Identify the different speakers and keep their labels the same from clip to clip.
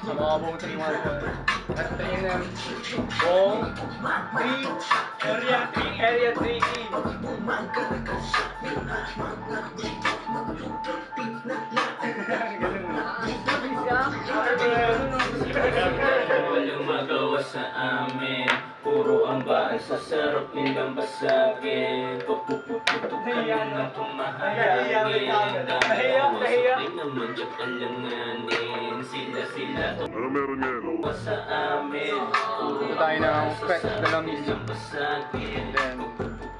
Speaker 1: Sa mga buong 311. At 3NM. Buong 3. Area 3E.
Speaker 2: Walang magawa sa amin. Puro ang bahay sa sarap nilang basagin. Papupuputukan ng tumahangin. Sabay naman siya kalanganin. Sila
Speaker 3: Ano meron ngayon?
Speaker 2: sa amin.
Speaker 1: Ito tayo ng Quest de la Misa.
Speaker 2: Basagin.
Speaker 1: Then,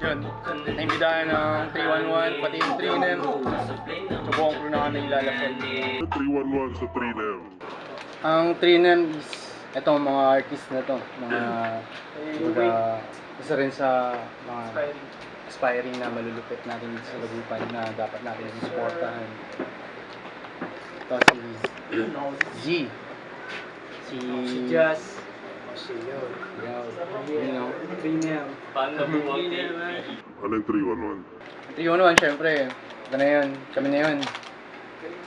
Speaker 1: yun. Naimbitahan ng 311, pati yung 3NM. So, buong crew na kami ilalapot.
Speaker 3: 311 sa 3NM.
Speaker 1: Ang 3NM is itong mga artist na to. Mga isa rin sa mga aspiring na malulupit natin dito sa Lagupan na dapat natin supportahan. Ito si G. Si Jazz. You know, 3NM.
Speaker 2: Paano buwag
Speaker 3: Ano yung 311?
Speaker 1: 311, syempre. Ito na yun. Kami na yun.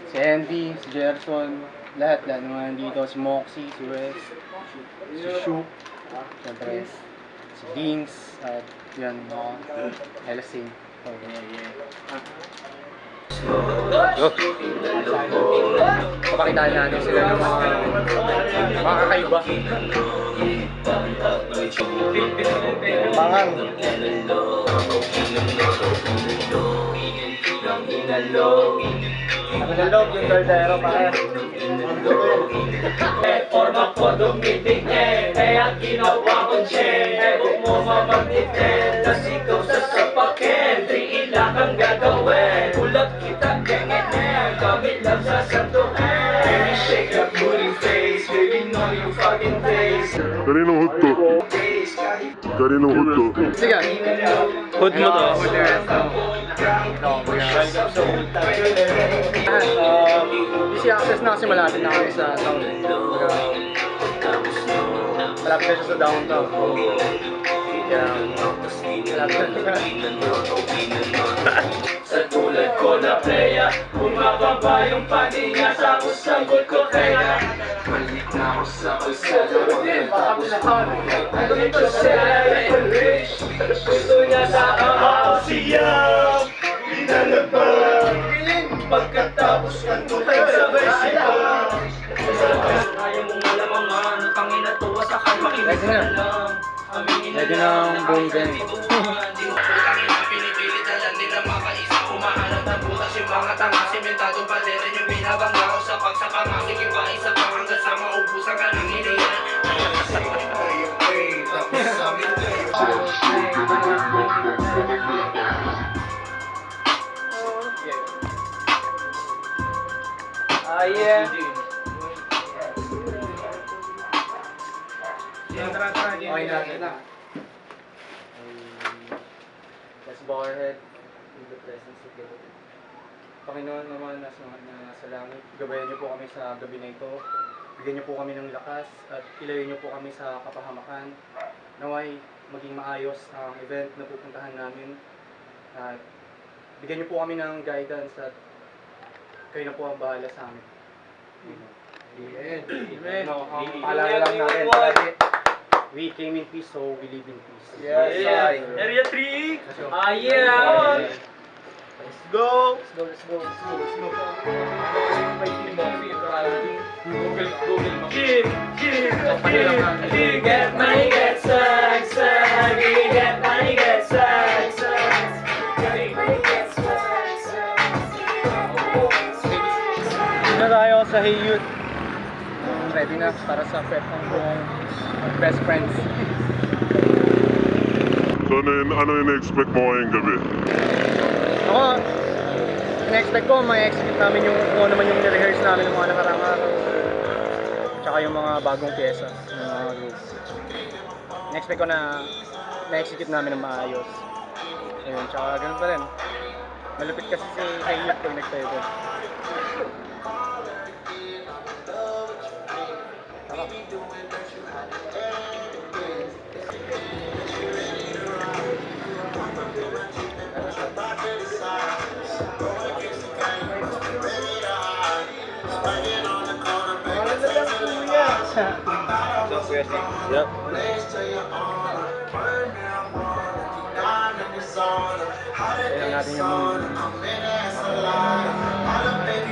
Speaker 1: Si Andy, si Gerson, lahat naman nandito. Si Moxie, si Wes, si Shook, syempre, si Dings, at yan, LSA. Papakitaan natin sila ng mga kakaiba. Bangang. Nalog yung Caldero pa kaya.
Speaker 2: Forma ko dumitingin, kaya ginawa kong chain. Huwag mo mamamitin, tas ikaw sasapakin. 3 ilang ang gagawin, ulat kita ganganin. Kami lang sasantuhin. Baby shake that booty face, baby know you fucking face.
Speaker 3: Kaninong hood to? Kaninong hood to?
Speaker 1: Sige. Hood mo to. Hood the rest to. Easy access na kasi malapit na kami sa town. Malapit na siya sa downtown. Kaya malapit na.
Speaker 2: Sa tulad ko na playa, bumababa yung paninga sa usanggot ko kaya balik na ako sa kalsada. Tapos ano ito selfish, gusto niya sa ahaw siya pinalabag. Pagkatapos kantuhin sabay siya. Ayaw mong malamangan, tangina tuwa sa kalmakinig ka na lang.
Speaker 1: Lagi ng buong gang.
Speaker 2: Pinipilit na lang nila makaisa. Umahanap ng butas yung mga tanga. Simentadong paderin yung binabangga ko sa pagsapang. Sige pa isa pa hanggang sa maubusan ka ng hiniyan. Tapos sa amin
Speaker 1: Yeah. Okay na. Let's bow our head in the presence of God. Panginoon naman nasa langit, gabayan niyo po kami sa gabi na ito. Bigyan niyo po kami ng lakas at ilayo niyo po kami sa kapahamakan. Naway maging maayos ang event na pupuntahan namin. At bigyan niyo po kami ng guidance at kayo na po ang bahala sa amin. Amen. Amen. Ang paalala lang natin palagi. We came in peace, so we live in peace.
Speaker 4: Yes,
Speaker 2: Yeah.
Speaker 4: Area 3!
Speaker 2: Ah, yeah!
Speaker 4: Let's go!
Speaker 2: Google mo.
Speaker 4: Get
Speaker 2: money, get swag, swag. Get money, get swag, swag.
Speaker 1: Na tayo sa Hey Youth. Ready na para sa fete ng buong best friends.
Speaker 3: So ano yung na-expect mo ngayong gabi?
Speaker 1: Ako, in-expect ko, ma-execute namin yung kung ano naman yung nirehearse namin ng mga nakarang araw. Tsaka yung mga bagong pyesa, yung mga groups. In-expect ko na na-execute namin ng maayos. Ayun, tsaka ganun pa rin. Malupit kasi si Hey Youth pag nagtayo ko. Kuya Sig.
Speaker 4: Yep.
Speaker 1: Kailan natin yung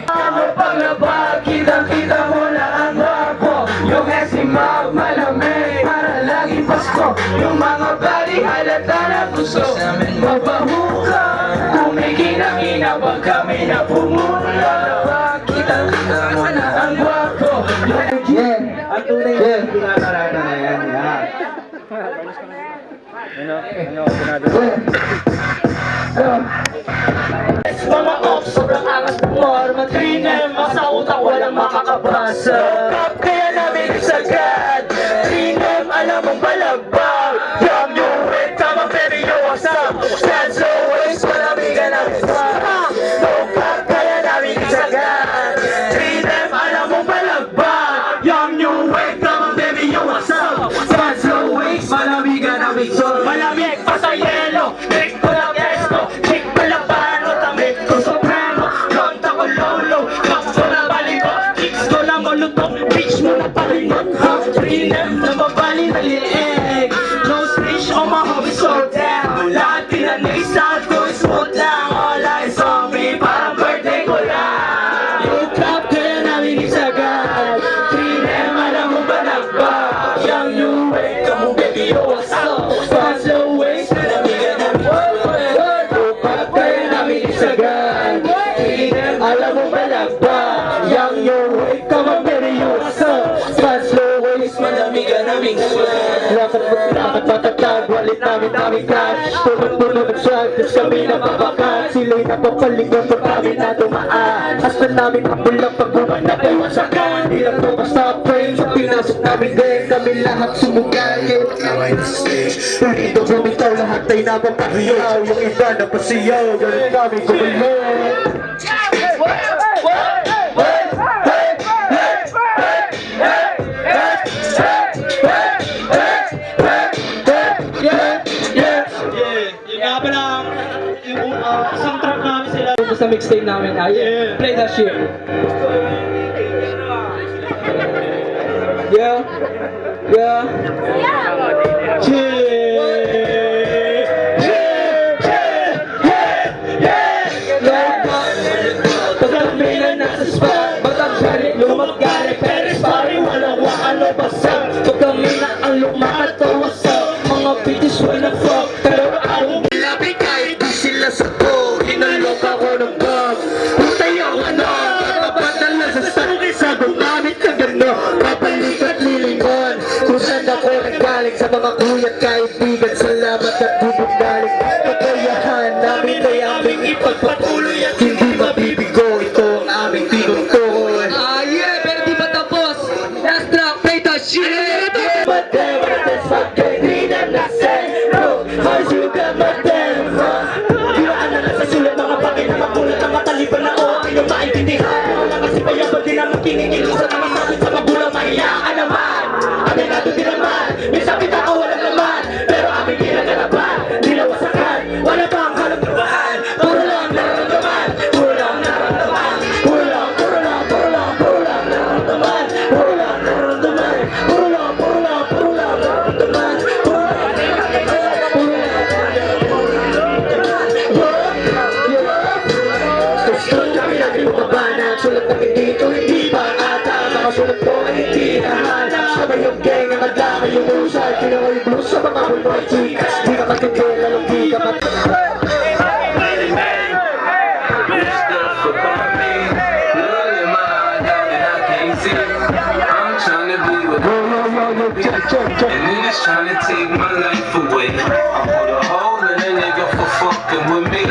Speaker 2: Ano pang naba, kitang-kita mo na ang gwapo. Yung esimag malamig, para lagi Pasko. Yung mga bali halata na gusto mabahukan. Kumikinang-ina pag kami na pumula. Kitang-kita mo na ang gwapo.
Speaker 4: Ang tunay na pinakarata na yan.
Speaker 1: Pinado.
Speaker 2: Mga ops, sobrang angas ng norma 3M, sa utak walang makakabasa. Kap kaya namin isagad 3M, alam mong balagbag. Yum yung red, tama pero yung wasap. Stand so waste, malamigan ang isang. No kap kaya namin isagad 3M, alam mong balagbag. Yum yung red, tama pero yung wasap. Stand so waste, malamigan ang isang. Malamig pa sa yelo, drink ko lang esto. Chick ko lang pano, tamit ko soprano. Konta ko lolo, cups ko na baliko. Chicks ko na molotov, bitch mo na palingot. Half 3M na babali na lieg. No stage on my hobby so down. Lahat pinanay sa ko smooth lang. All eyes on me, parang birthday ko lang. Yung club kaya namin isagad 3M, alam mo ba nagba? Young new way, come on baby, yo what's up? Fast slow ways, nalamigan namin. Yung club kaya namin isagad 3M, alam mo ba nagba? Young new way, come on baby, yo what's up? Fast slow ways, malamigan namin. Lakad patatag, walit namin cash. Tulog at swag, tas kami nababakat. Sila'y napapalingon pag kami na dumaan. Hasta namin ang bulang pagbuman na kayo masakan. Di lang to basta frame, sa pinasok namin din. Kami lahat sumugal, kahit kaway na sa stage. Dito bumitaw, lahat ay napapahiyaw. Yung iba na pasiyaw, ganun kami gumulong.
Speaker 4: Yung nga pala, yung isang track namin sila.
Speaker 2: Sa mixtape namin, play that shit. Yeah, pagkamilan nasa spot, matagsalit, lumagalit, Paris, pari, walang wakalo, basag. Pagkamila ang lumakat, tawasag, mga bitches, walang fuck, pero araw labi kahit di sila sa ko, hinalok ako ng bag. Putay ako na, kapatal na sa sakit, sa gumamit na gano'n, kapalik at lilingon. Kung saan ako nanggaling sa mga kuya at kaibigan, salamat at bubugdaling. Pagkayahan namin ay aming ipagpatuloy at hindi mabibigo, ito ang aming tinutol. Yeah, pero di ba tapos? Last track, play that shit! Kinikilig sa mga sakit sa magulang, mahiya ka naman. Aminado din naman, may sakit ako walang naman. Pero aming ginagalaban, dinawasakan. Wala bang halong trabahan, puro lang nararamdaman. Puro lang nararamdaman, puro lang nararamdaman. Puro lang nararamdaman, puro lang nararamdaman. Puro lang nararamdaman. Gusto kami natin lumabana, sulat kami dito, hindi ba ata? Nakasulat ko ay hindi nahanap. Sabay yung gang ang adlaki yung usay. Kinawa yung blues sa mga hulmoy chikas. Di ka matindi, lalong di ka
Speaker 5: And niggas tryna take my life away. I put a hole in a nigga for fucking with me.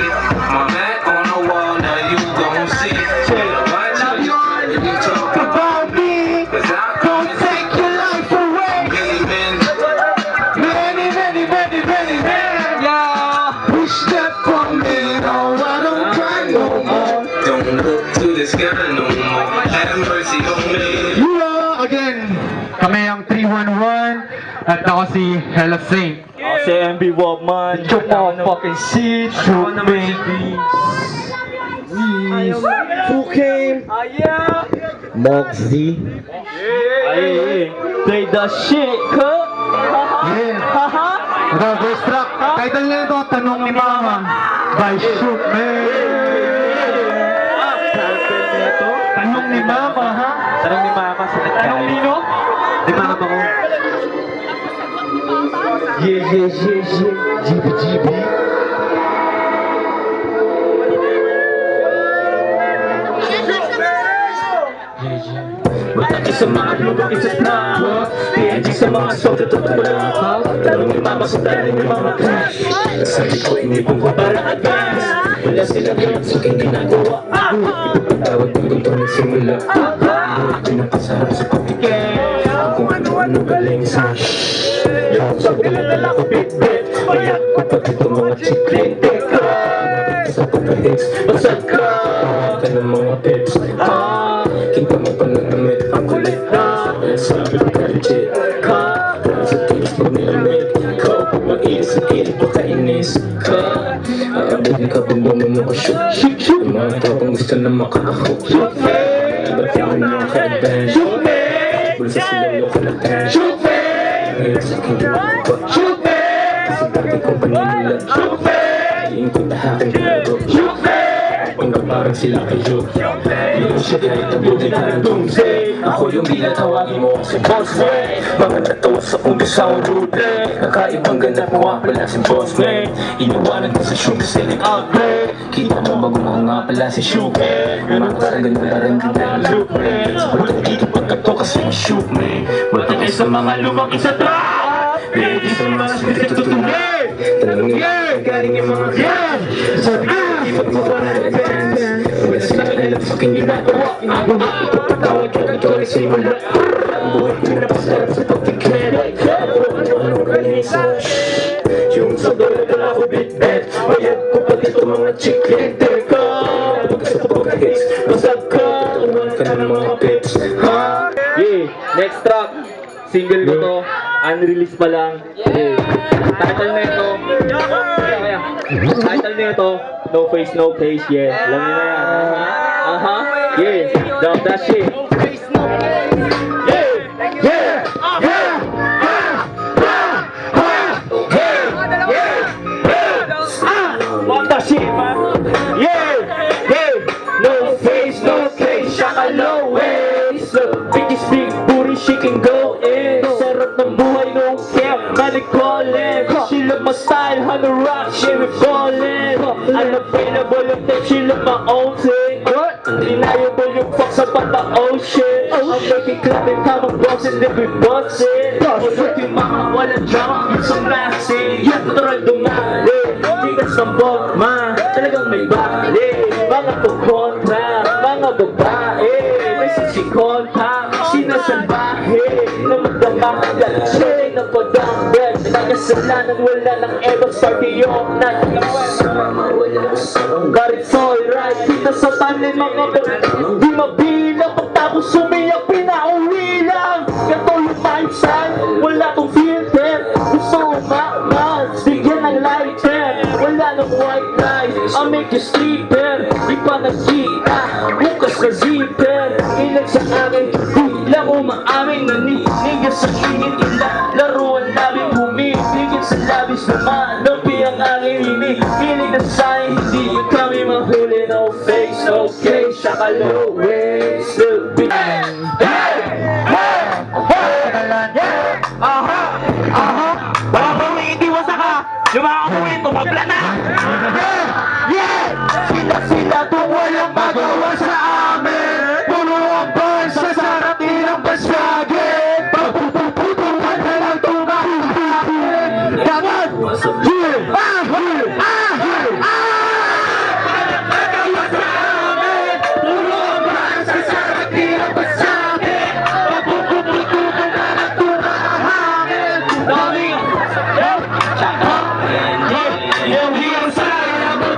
Speaker 5: My back on the wall, now you gon' see. Better watch what you talk about me. Cause I come and take your life away. Many, yeah. Push that from me, no, I don't cry no more. Don't look to the sky no more. Have mercy on me.
Speaker 1: Again, kami ang 311 at ako si Hella Saint.
Speaker 4: Si MB Wobman.
Speaker 2: Shoot motherfucking shit, shoot me.
Speaker 4: Who came?
Speaker 2: Moxie.
Speaker 4: Ay.
Speaker 2: Play the shit, huh?
Speaker 4: Yeah.
Speaker 2: Haha.
Speaker 4: Ito, first track. Title na ito, Tanong ni Mama. By Shoot, man. Tanong ni Mama, ha?
Speaker 2: Tanong ni Mama sa nagkain.
Speaker 4: Tanong nino? Di Mama ko. Yeah. GB.
Speaker 2: Batang isa mga lubang isa na PNG sa mga soft ito wala Tanong ni Mama sa tanong ni Mama crush Sabi ko inipon ko para advance Wala silang hirap sa aking ginagawa Ipagpatawag ng ganito na simula Buhay pinapasarap sa pagbigay Kung ano-ano galing sa Yung sa bulat ko bit-bit Kaya ko pati itong mga chikling teka Sa pagka-hits Basag ka Ka ng mga tips Kita mo pa nanamit ang kulit na Sabi ko legit ka Sa tilis pag nilamit Ikaw pag mag-iis ang kilit pakainis ka Aabigin ka bumba mo mo ka-shoot Yung mga tropang gusto na maka-hook Ba't yung mga ka-advance Bulsa sila yung ka-advance Ngayon sa aking ginagawa Kasi dati kong paninilan Iing ko tahakin ko Hanggang parang sila kayo Yung shit kahit nabuti na ng doomsday Ako yung bila tawagin mo kasi boss man Mga natawa sa umpisa ang rute Kakaibang ganda mo wala si boss man Iniwanan ko sa show kasi nag-upgrade Kita mo bago mo nga pala si Shuke Mga parang ganun parang ganda ng loop man Sabagay dito pagkato kasi ang shoot man Wala kayo sa mga lumang isa trap Ready sa mga sulit tutungan Tanong nyo galing yung mga yan Sabi ko ipag mo pa na advance Wala silang alam sa aking ginagawa Ipagpatawag ka ito ay simula Ang buhay ko napasarap sa pagkikit Ako ano galing sa Yung sa dola dala ko bit-bit Bayad ko pati ito mga chiklit Teka Pagka sa pagka-hits Basag ka Tutunan ka ng mga pips Yeah, next track Single ko to, unreleased pa lang. Title na ito, title na ito, No Face, No Case, yeah. Alam niyo na yan. Yeah, drop that shit. What the shit, man? No face, no case, shaka low waist. Biggest big booty, she can go in. Sarap ng buhay, no care, manicallin. She look my style, on the rock, she be ballin'. Unavailable yung tape, she look my own thing. Undeniable yung fuck sa papa-ocean. I'm making clap and tamang boxing, then we boxing. Pagod yung mga walang drama, it's so massive. Yan, natural dumali. Tigas ng bogma, talagang may bali. Mga pagkontra, mga babae. May sisikonta, sinasalbahe. Na magdamakagal, siya na padambel. Nagkasalanan, wala nang ever party yung nagsama. Got it all right, kita sa timeline mga di mabilang. Pagtapos sumiyak, pinauwi lang. Katulog mindset, wala tong filter. Gusto umakas, bigyan ng lighter. Wala nang white lies, I'll make you sleeper. Di pa nagkita, bukas na zipper. Ilan sa akin, lang umaamin. Naninigas sa ingin ila. Laruan namin humipigit sa labis na manapi ang aking hinig. Hilig na sa'yo, hindi nyo kami mahuli. No face, no case, saka low waist. Still be Baka kung iitiwasa ka, yung mga kuwin, tumabla na! Sila kung walang magawa sa amin. Puro ang bar sa sarap nilang basagin. Pagpuputukan na lang tumahahain. Dapat! Magawa sa amin. Puro ang bar sa sarap nilang basagin. Pagpuputukan na lang tumahahain. Daming! Yung hirang sa'yo na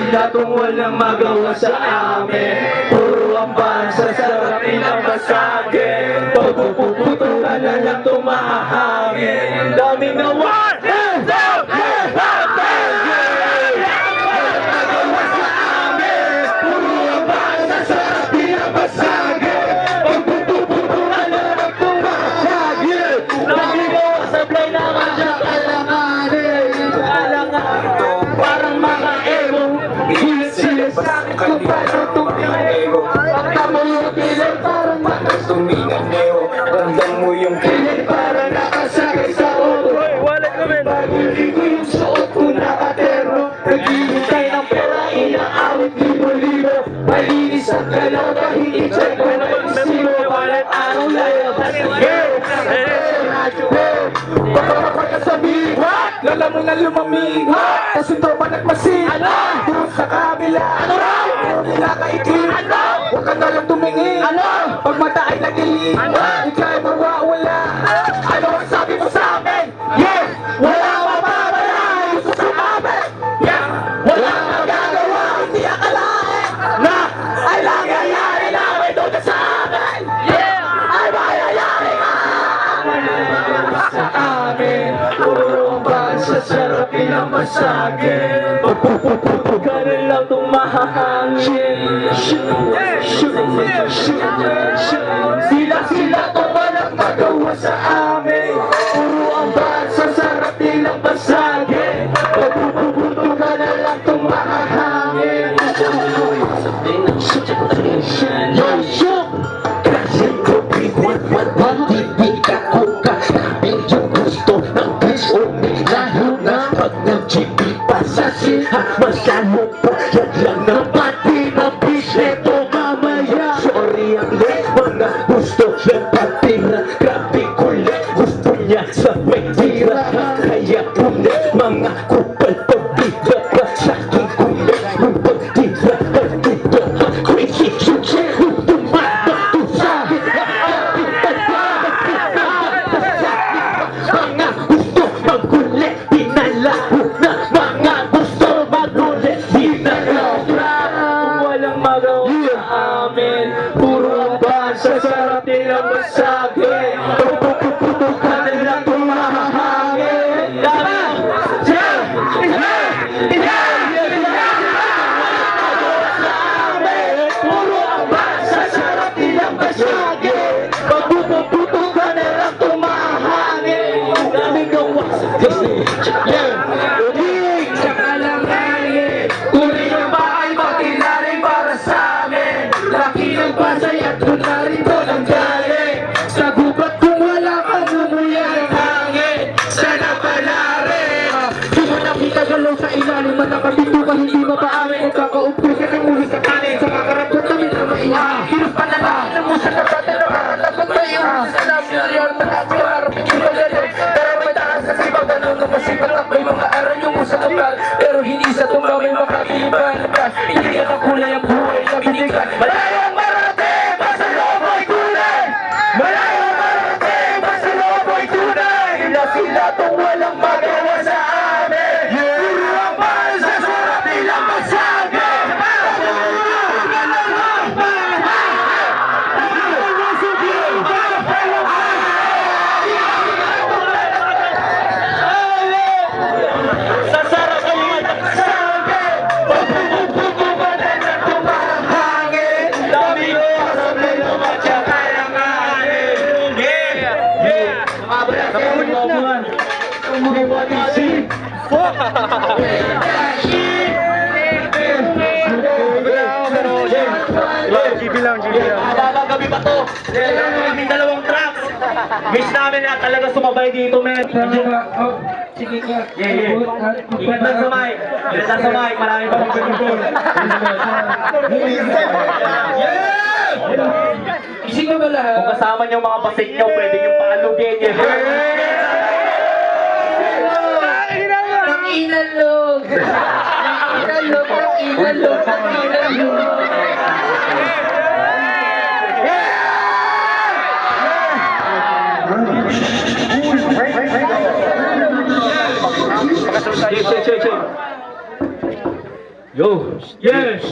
Speaker 2: sila tong walang magawa sa amin. Puro ang bansa, sarapin ang masagin. Pagpuputulan na lang tumahangin. Ang daming nawa.
Speaker 5: Ramdam mo yung kilig para nakasakay sa ulo. Baguli ko yung suot ko nakaterno. Naghihintay ng pera, inaawit libo-libo. Malinis ang galaw kahit i-check ko na isino. Walang araw layabas. Pagkakapag ka sabihin, lala mo na lumamig. Tas ito ba nagmasin? Doon sa kabila, nila kaiklim. Huwag ka na lang tumingin. Pag mata ay nagiling, ikaw ay mawawala. Ano ang sabi mo sa amin? Yeah! Wala mababala! Gusto sa amin! Yeah! Wala magagawa! Hindi akalain! Na ay nangyayari na may doon sa amin! Yeah! Ay mayayari ka! Sa amin, puro ang sa sarapin ang masagin. Pagpupuputo ka na lang tumahangin. Sila to walang magawa sa amin. Puro ang bansa, sarap nilang basagin. Pagpupuputo ka na lang tumahangin. Yo, shoot! Kasi ko bigwan, matibig ako ka. Medyo gusto ng piso, lalo na pag nag-GP pa sa siha. Masyado pa, yan lang naman din ang bisneto mamaya. Sorry ang late, mga gusto ng patira. Grabe kulit, gusto niya sa may tira. Kaya kulit, mga kupal pabida pa sa aking kulit. Nung pagtira, pagtira, crazy success. Nung tumatakto sa akin, mga gusto magkulit, pinalaho na. Mga gusto magkulit, pinalaho na. Kung walang magawa sa amin, puro ang bansa, sarap nilang masagin. Pagpupuputo ka na lang tumahangin. Dami! Puro ang bansa, sarap nilang masagin. Pagpupuputo ka na lang tumahangin. Dami gawa sa kalanganin. Tuloy yung bahay, makila rin para sa amin. Laki ng pasay at doon na rin to ng galing. Sa gubat kung wala ka, lumuya ng hangin. Sana pala rin. Di mo nakita galaw sa ilalim. Manakapito ka, hindi mapaamin. Kung kakaupo ka ng muli sa kanin. Sa kakarapot namin na maiya. Hirap pa na lang. Alam mo sa kapatid na makakapot na yun. Sa namin na yun, malaki ang harap yung pagalit. Pero may taas sa sipag, ganun na masipag. At may mga aral yung sa lokal. Pero hindi sa tumba may makakiliban. Hindi ka kulay ang buhay na binigan. Malayang marating, basta lobo'y tunay. Malayang marating, basta lobo'y tunay. Sila tong walang magawa sa amin. Puro ang bansa, sarap nilang masagin. Sa sarap ng masagin. Pagpupuputo ka na lang tumahangin. Dami ko sa mga matsakalanganin. Yeah!
Speaker 4: Gabi pa to. Kaming dalawang tracks. Miss namin na talaga sumabay dito, men.
Speaker 2: Sige ka.
Speaker 4: Ingat lang sa mic. Ingat lang sa mic. Marami pa magpipipon.
Speaker 2: Isig na ba lahat?
Speaker 4: Kung kasama niyo mga pasik niyo, pwede niyong paalugin.
Speaker 2: Ang inalog! Ang inalog! Ang inalog! Ang inalog!
Speaker 4: Yo! Yes!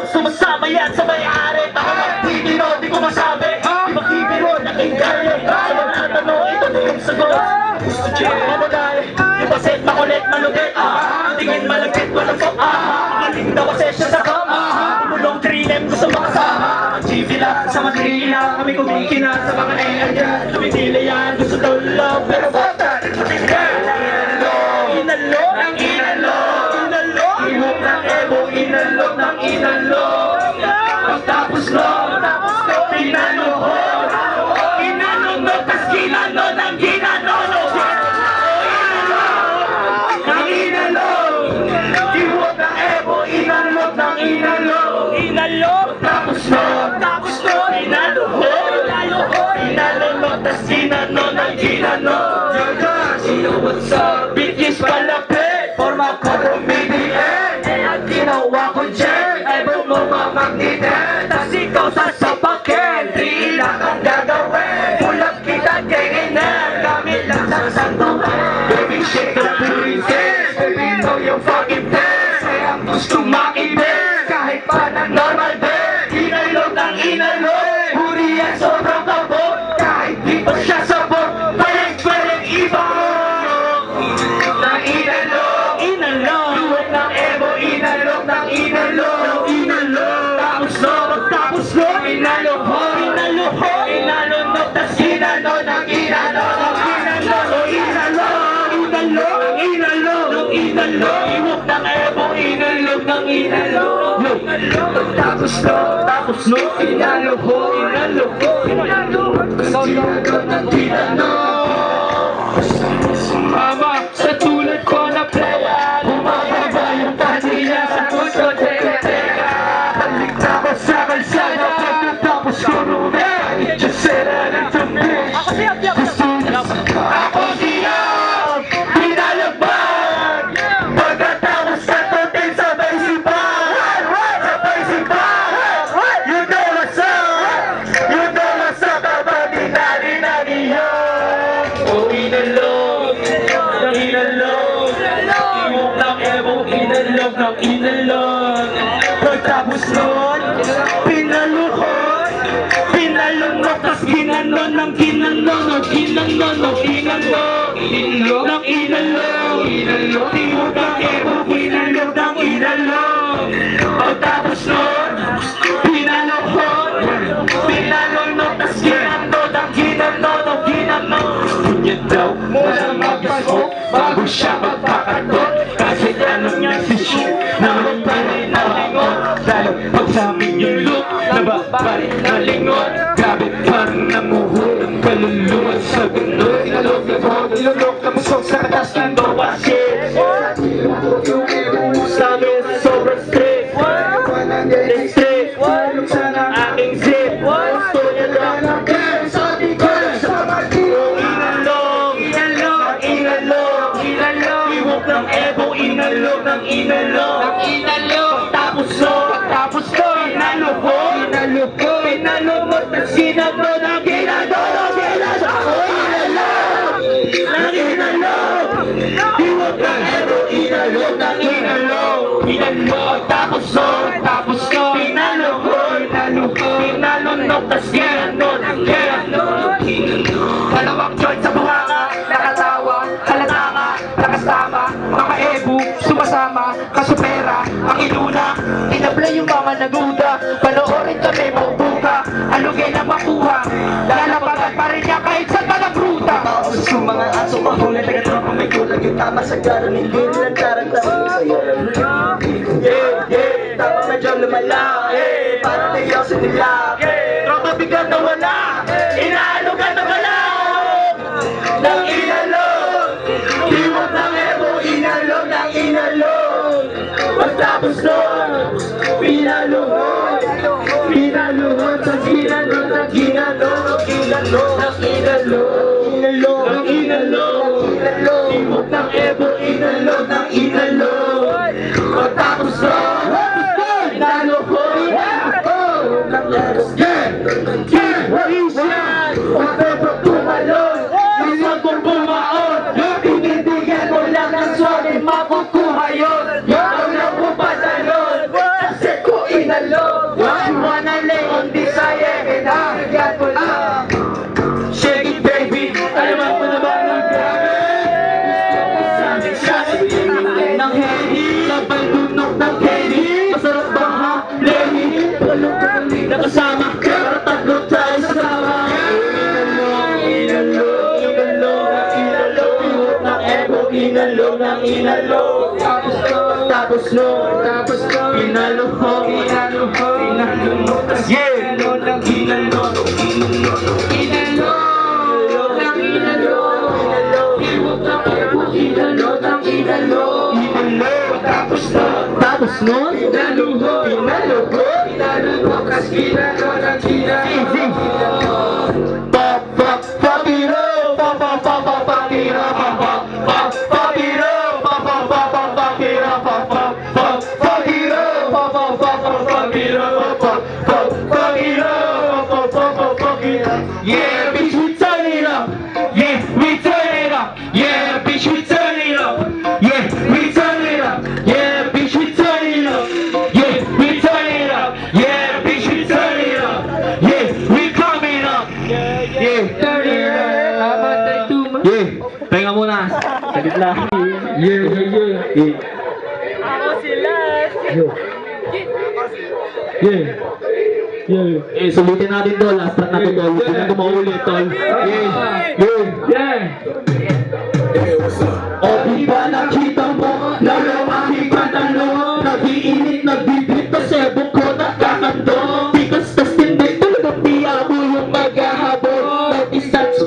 Speaker 4: Sumasama yan sa may-ari. Ako magtitino, di ko masabi. Di magbibiro, nakinggan. Sa mga tanong, ito na yung sagot. Gusto siya mamagay. Yung paset, makulit, malugit. Tingin malagkit, walang sok. Magaling daw kasi siya sa kama. Tumulong 3M ko sa makasama. Mag-GV lang sa Madrila. Kami kumikina sa mga nailanyan. Tumitili yan, gusto daw love. Pero bata, inalo, ang inalo. Ihok ng ebo, inalo ng inalo. Pagtapos lo, pinaluhod. Inano, tas ginano ng ginano. Ng inalo. Ihok ng ebo, inalo ng inalo. Tapos lo, pinaluhod. Inano, tas ginano ng ginano. What's up, bitches palapit. Forma ko rumidiin. Ang ginawa ko dyan ay bumamagnitin. Tas ikaw sasapakin. 3 lang ang gagawin. Pulang kita kainan. Kami lang sasantuin. Baby shake the booty dance. Baby know yung fucking dance. Kaya ang gusto makinig. Kahit pa na normal din. Inalog ng inalog. Huri yan sobrang kabog. Kahit di pa siya sabog. Pwedeng iba. Tapos lo, inalo, tas inalo, ng inalo, ihok ng ebo, inalog ng inalo. Tapos lo, inalo, tas inalo ng inalo. Sumama sa tulad ko na playa, bumababa yung pati niya sa puso, teka. Balik na ko sa kalsada, pagkatapos ko rumay. Just said I need to bitch. Ako siyang pinalagban. Pagkatapos sa totin, sabay sipahan. You know what's up, kapag dinari yan. Oh, inalog, ihok ng ebo, inalog. Pagtapos nun, pinaluhod, pinalunok, tas ginanon ng ginanon, ng inalog, ihok ng ebo, inalog ng inalog. Pagtapos nun, pinaluhod, pinalunok, tas ginanon ng ginanon. Gusto niya daw mula mag-smoke bago siya magpakatot. Kasi tanong niya si Shoe na magpalit na lingon. Lalo pag sa amin yung look na babalit na lingon. Grabe parang namuhul ang kaluluwa sa ganun. Inalog na buhok, nilulok na musok sa katas ng dowasin. Sabi sobrang strict, aking zip. Gusto niya daw ng girl, sabi ko sa mati. Ihok ng ebo, inalog ng inalog. Tapos lo, pinaluhod, tas ginano ng ginano. Ihok ng ebo, inalog ng inalog. Tapos lo, pinalunok, tas ginano ng ginano. Dalawang joint sa buhanga, nakatawa, halatanga, lakas tama, mga ebu, sumasama, kasupera, ang iluna, inablay yung mga naguda, panoorin kami buka, alugay na makuha, lalapagan pa rin niya kahit sa mga bruta. Tapos yung mga tama sa garo, hindi lang tarang-tarang sa'yo. Yeah, yeah, tapos medyo lumalaki, parang tayo sa nilaki. Tropa bigat na wala, inaalugan na wala. Nang inalog, iwag ng ebo, inalog ng inalog. Pagtapos nun, pinaluhod, pinaluhod, sa ginano, ng ginano, ginano, ng inalog, inalog, ng inalog, inalog. Iwag ng ebo, inalog ng inalog. Pagtapos nun, pinaluhod, ng eros. Yeah! Yeah! Yan! Pagtapos tumalon, isang kong bumaon. Pinitigyan mo lang ng swerte, makukuha yun. Ikaw lang po patalon, kasi ko inalog. You wanna lay on desire, pinatigyan mo lang. Shake it baby, alaman mo na ba ng grabe? Sabi ng Henny, sabay dunok ng Kenny. Masarap ba ha, Lenny? Nakasama, pero tatlo tayo sa sama. Inalog, inalog, inalog, inalog ng ego, inalog ng inalog. Tapos no, inalog ho, inalog ho, inalog mo. Yeah! Inalog ng inalog, inalog, inalog ng inalog, inalog. Iwag ng ego, inalog ng inalog, inalog. Tapos no, inalog ho, inalog ho, inalog ho, kas inalog ng inalog. Pop, pop, papiro, pop, pop, pop, pop, papiro, pop, pop, pop, papiro, pop, pop, pop, pop, papiro, pop, pop, pop, papiro, pop, pop, pop, pop, papiro, pop, pop, papiro, pop, pop, pop, papiro. Yeah, bitch, we turn it up. Yeah, we turn it up. Yeah, bitch, we turn it up. Yeah, we turn it up. Yeah, bitch, we turn it up. Yeah, we turn it up. Yeah, bitch, we turn it up. Yeah, we coming up. Yeah, turn it up. Yeah, pahinga muna. Saglit lang. Yeah.
Speaker 2: Ako sila.
Speaker 4: Yeah. Sulitin natin to. Last track na to, tol. Hindi na ito maulit, tol. Yeah. O di ba nakita mo, lalo aking pantalon. Nag-iinit, nagbibit, pasebong ko nakakandong. Tikas tas tinday, talagang di ako yung maghahabol. Nag-distance,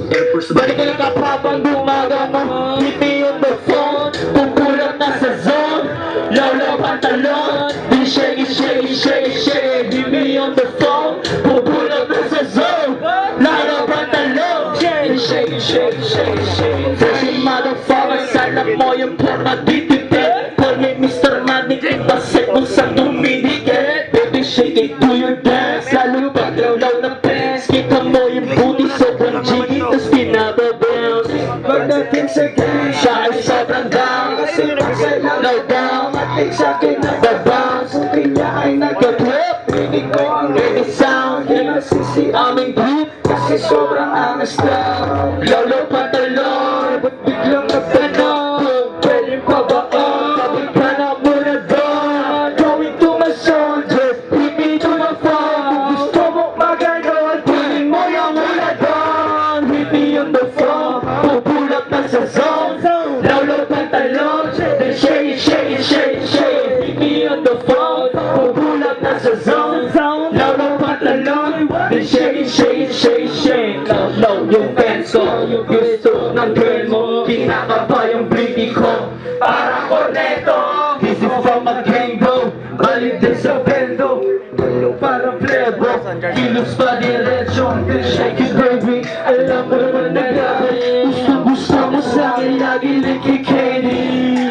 Speaker 4: balik ka lang kapapang bumaga mo. Hit me on the phone, kung kulang na sa zone. Lalo pantalon, di shake it. Hit me on the phone, kung kulang na sa zone. Lalo pantalon, di shake it. Flashing motherfucker, sana mo yung forma ditite. Call me Mr. Manic, kasi kung saan tuminikit. Baby shake it, do your dance. Lalo paglaw ng pants. Kita mo yung booty, sobrang jiggy, tas pinababounce. Pagdating sa game, siya ay sobrang down. Kasi no down, matik sa'kin nagbabounce. Kung kanya ay nagka-trip, rinig ko ang reggae sound. Kinasisi aming group, kasi sobrang angas lang. Lolo pantalon, ba't biglang nagtanong? Pwede pa ba on? Sabi ka na muna doon. Going to my soldiers, hit me to the phone. Kung gusto mo maganon, kunin mo yung mula doon. Hit me on the phone, pupulap na sa zone. Lolo pantalon, then shake it. Hit me on the phone, pupulap na sa zone. Lolo pantalon, then shake it. Low yung pants ko, gusto ng girl mo. Kinakaba yung bleedy ko, para corneto. This is from a gang bro, balik din sa bendo. Dalo para plebo, kilos pa diretso. Then shake it baby, alam mo naman na grabe. Gusto mo sa'kin, lagi likikeni.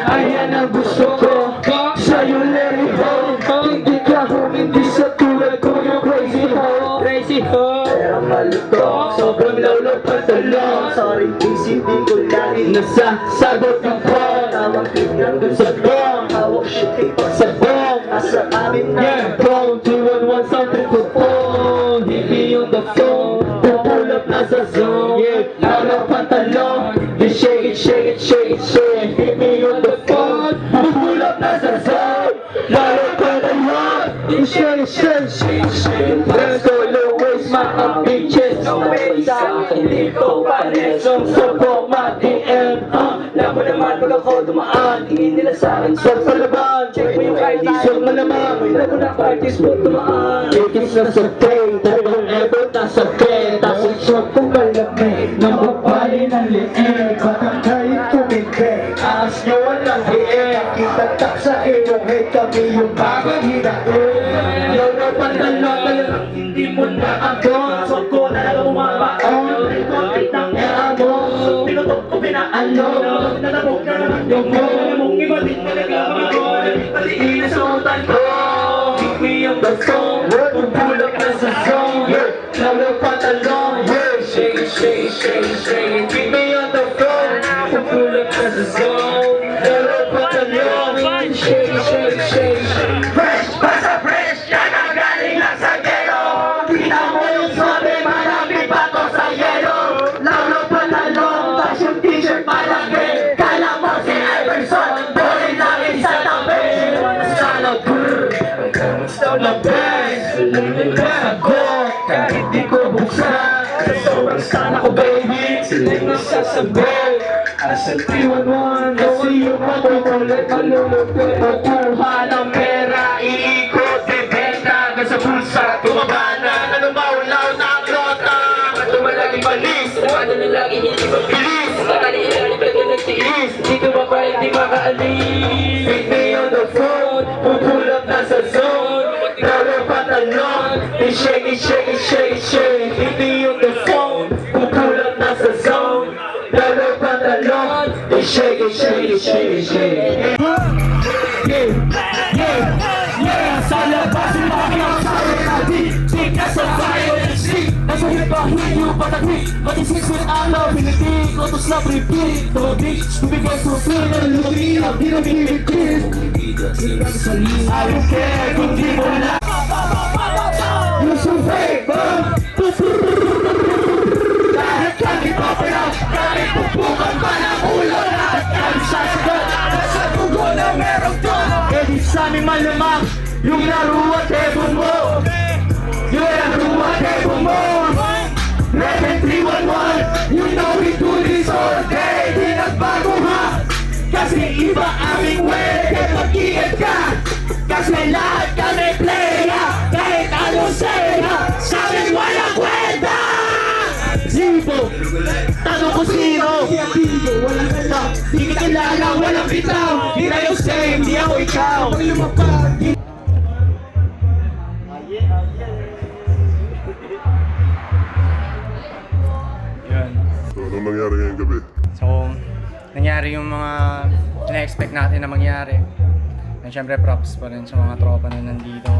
Speaker 4: Ayan ang gusto ko, sa'yo let it go. Hindi ka humindi sa tulad ko, yung crazy ho. Pero malutong, sobrang lolo pantalon. Sorry, busy, di ko lagi nasasagot yung phone. Tawag tignan dun sa bong, hawak shit ito sa bong. Asa amin na phone, 211 something for phone. Hindi on the phone, pupulap na sa zone. Lolo pantalon, di shake it. Hit me on the phone, pupulap na sa zone. Lolo pantalon, di shake it. Let's go, low waist, mga bitches. Sa akin dito pa rin, so po ma-DM. Alam mo naman
Speaker 2: pag ako dumaan, tingin nila sa akin, swag sa laban. Check mo yung ID, swag malamang, may lago na artist mo tumaan. Kikis na sa train, talagang ever nasa pen, tas yung swag kong malaki, nang mapali ng liit, batang kahit tumigay, aas nyo walang hiit, kitatak sa inyong head, kami yung bagong hinain. Lolo pandalo, talagang hindi mo na abot, swag ko talagang umabaon, may kontit ng era mo, pinutok ko pinaano, natabog na naman yung mo, mong iba din talaga mga boy, paliin sa utan ko, pick me up the phone, pupulak na sa zone, lalo pantalon, shake it, shake it, shake it, shake it, pick me on the phone, pupulak na sa zone, lalo pantalon, shake it, shake it, shake it, fresh, basta fresh, yan ang galing lang sa gero, kita mo yung sabi, marami pa to sa yelo, lalo pantalon, tas yung t-shirt malaki, kala mo si Iverson, boring lagi sa tabi, sana brr, gusto na best, silingin ka ako, kahit di ko buksan, sa sobrang sana ko baby, siling na sasabi, asa 311, kasi yung matutulit, malulupit, kukuha ng pera, iikot, bibenta, hanggang sa bulsa, tumaba na, nalumaw-law na ang rota, tumalaging balis, ano na lagi hindi mabilis, nakaliilan, pwede nagtiis, dito ba pa hindi makaalis, pick me on the phone, pupulap na sa zone, lalo pantalon, i-shake it, shake it, shake it, shake, pick me on the phone, pupulap na sa zone, lalo pantalon, i-shake it, shake it, shake it, shake. Sa labas yung mga kinakasabi natin, take na sa violence, nasa hibahin yung patagwi, matisig with alaw, pinitig, utos na repeat, tumabig, tumigay sufil, nalulumiyap, di na binibigit. I don't care kung di mo na you survey, kahit kami pa pala, kahit pupukan pa ng ulo, lahat kami sasagot, sa dugo na merong tono, edit sa aming malamang, yung laro at tebo mo, yung laro at tebo mo, Rebel 311, you know we do this all day, di nagbago ha, kasi iba aming way, kaya mag-iingat ka, kasi lahat kami playa, kahit anong saya, sa amin walang kwenta! Zibo, tanong ko sino, walang kwenta, di ka kilala, walang bitaw, di na yung same, di ako ikaw,
Speaker 1: Yun.
Speaker 3: So, anong nangyari ngayong gabi?
Speaker 1: So, nangyari yung mga ina-expect natin na mangyari. And syempre props pa rin sa mga tropa na nandito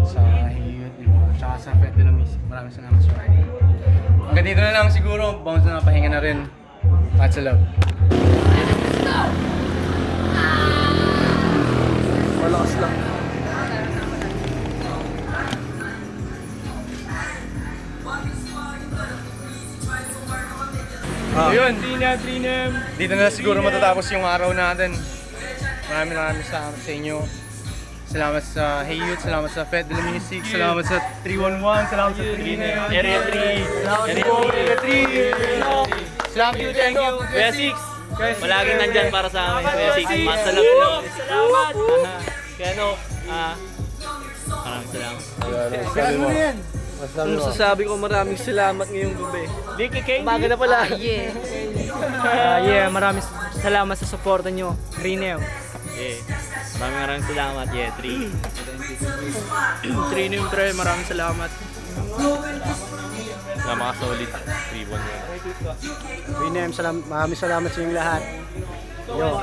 Speaker 1: sa Hiyut, di ba? Tsaka sa Fed de la Music. Maraming salamat sa ride. Hanggang dito na lang siguro. Bounce na pahinga na rin. At sa love. Malakas lang. Ayun, dito na siguro matatapos yung araw natin. Maraming salamat sa inyo. Salamat sa Hey Youth, salamat sa Fed de la Music, salamat sa 311, salamat sa 3 Area 3, salamat sa Area 3. Salamat you, thank you.
Speaker 4: Kuya Six, palaging nandyan para sa amin. Kuya Six, masalap no. Salamat! Kaya no, maraming salamat.
Speaker 2: Ang sasabi ko, maraming salamat ngayong gabi. Umaga na pala.
Speaker 6: Maraming salamat sa suporta nyo. Greenew.
Speaker 4: Maraming salamat, 3.
Speaker 6: Greenew pre, maraming salamat.
Speaker 4: Na mga solid 3-1.
Speaker 6: Greenew, maraming salamat sa inyong lahat. Yo,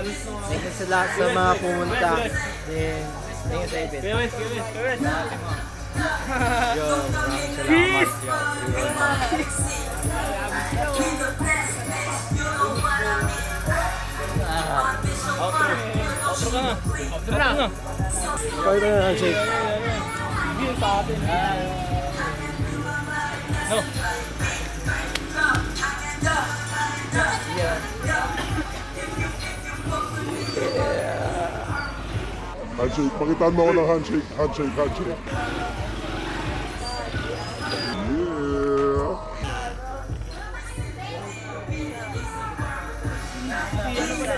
Speaker 6: thank you sa lahat sa mga pumunta. Then, thank you sa event. Yo, maraming salamat.
Speaker 4: Outro ka nga.
Speaker 6: Kaya na lang, Jake.
Speaker 4: No.
Speaker 3: Handshake. Pakitaan mo ako ng handshake. Handshake.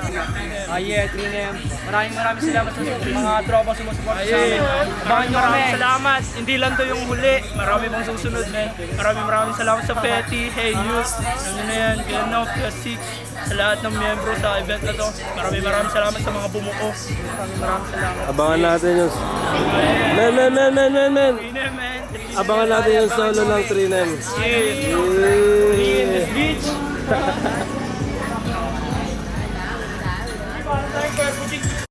Speaker 3: Yeah.
Speaker 2: Yeah, Trinem. Maraming salamat sa mga tropa sumusuporta sa amin. Maraming salamat. Hindi lang to yung huli. Marami pang susunod, man. Maraming salamat sa Petty, Hey Youth, ano na yan, Gano, Six, sa lahat ng miyembro sa event na to. Maraming salamat sa mga bumuo. Maraming salamat.
Speaker 4: Abangan natin yung... Men!
Speaker 2: Trinem, man.
Speaker 4: Abangan natin yung solo ng Trinem.
Speaker 2: Yeah. In this beach.